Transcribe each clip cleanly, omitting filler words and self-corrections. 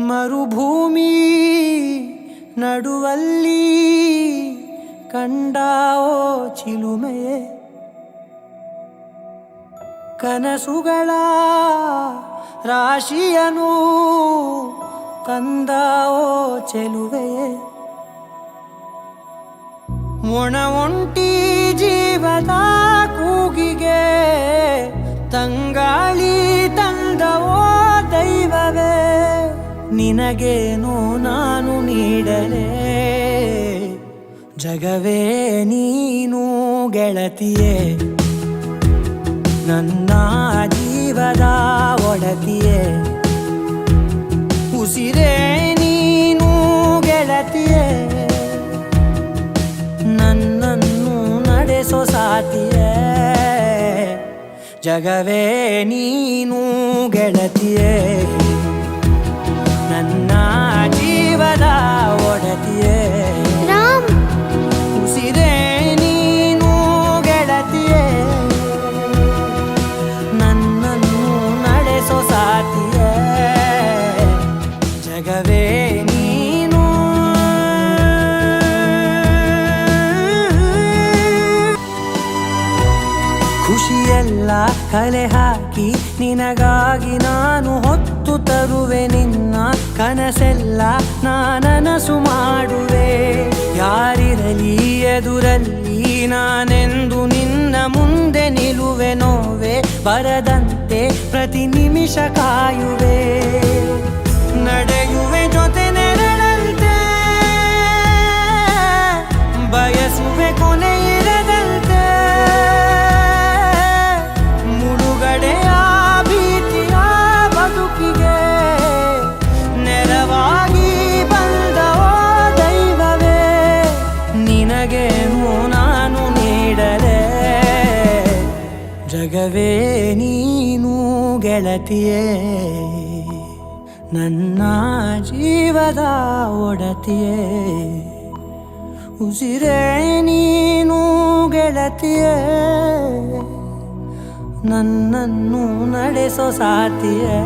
ಮರುಭೂಮಿ ನಡುವಲ್ಲಿ ಕಂಡಾವೋ ಚಿಲುಮೆಯೇ, ಕನಸುಗಳ ರಾಶಿಯನು ತಂದಾವೋ ಚೆಲುವೆಯೇ, ಒಣ ಒಂಟಿ ಜೀವದ ಕೂಗಿಗೆ ತಂಗಾಳಿ ತಂದವೋ ದೈವವೇ, ನಿನಗೇನು ನಾನು ನೀಡಲೇ ಜಗವೇ ನೀನು ಗೆಳತಿಯೇ, ನನ್ನ ಜೀವದ ಒಡತಿಯೇ, ಉಸಿರೇ ನೀನು ಗೆಳತಿಯೇ, ನನ್ನನ್ನು ನಡೆಸೋ ಸಾತಿಯೇ, ಜಗವೇ ನೀನು ಗೆಳತಿಯೇ, ನನ್ನ ಜೀವದ ಒಡತಿಯೇ, ಉಸಿರೇ ನೀನು ಗೆಳತಿಯೇ, ನನ್ನನ್ನು ನಡೆಸೋ ಸಾತಿಯೇ, ಜಗವೇ ನೀನು. ಖುಷಿಯೆಲ್ಲ ಕಲೆ ಹಾಕಿ ನಿನಗಾಗಿ ನಾನು ಹೊತ್ತು ತರುವೆ, ನಿನ್ನ ಕನಸೆಲ್ಲ ನಾನನಸು ಮಾಡುವೆ, ಯಾರಿರಲಿ ಎದುರಲ್ಲಿ ನಾನೆಂದು ನಿನ್ನ ಮುಂದೆ ನಿಲ್ಲುವೆ, ನೋವೆ ಬರದಂತೆ ಪ್ರತಿ ನಿಮಿಷ ಕಾಯುವೆ, ನಡೆಯುವೆ ಜೊತೆ ನೆರಳಂತೆ, ಬಯಸುವೆ ಕೊನೆ ಇರದಂತೆ, ಮುಳುಗಡೆಯ ಭೀತಿಯ ಬದುಕಿಗೆ ನೆರವಾಗಿ ಬಂದವೋ ದೈವವೇ, ನಿನಗೇನು ನಾನು ನೀಡಲೇ ಜಗವೇ ನೀನು ಗೆಳತಿಯೇ, ನನ್ನ ಜೀವದ ಒಡತಿಯೇ, ಉಸಿರೇ ನೀನು ಗೆಳತಿಯೇ, ನನ್ನನ್ನು ನಡೆಸೋ ಸಾತಿಯೇ,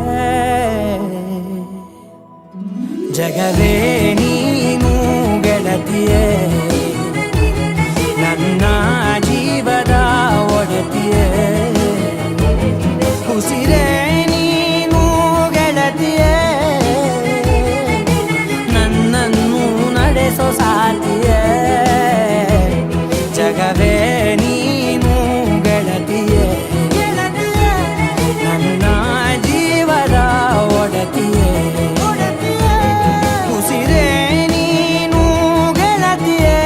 ಜಗವೇ ನೀನು ಗೆಳತಿಯೇ, ನನ್ನ ಜೀವದ ಒಡತಿಯೇ, ಉಸಿರೇ ನೀನು ಗೆಳತಿಯೇ, ನನ್ನನ್ನು ನಡೆಸೋ ಸಾತಿಯೇ, ಜಗವೇ ನೀನು ಗೆಳತಿಯೇ, ನನ್ನ ಜೀವದ ಒಡತಿಯೇ, ಉಸಿರೇ ನೀನು ಗೆಳತಿಯೇ,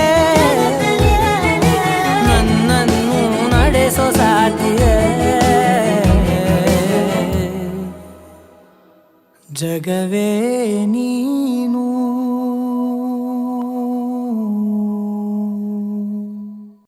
ನನ್ನನ್ನು ನಡೆಸೋ ಸಾತಿಯೇ, ಜಗವೇ ನೀನು.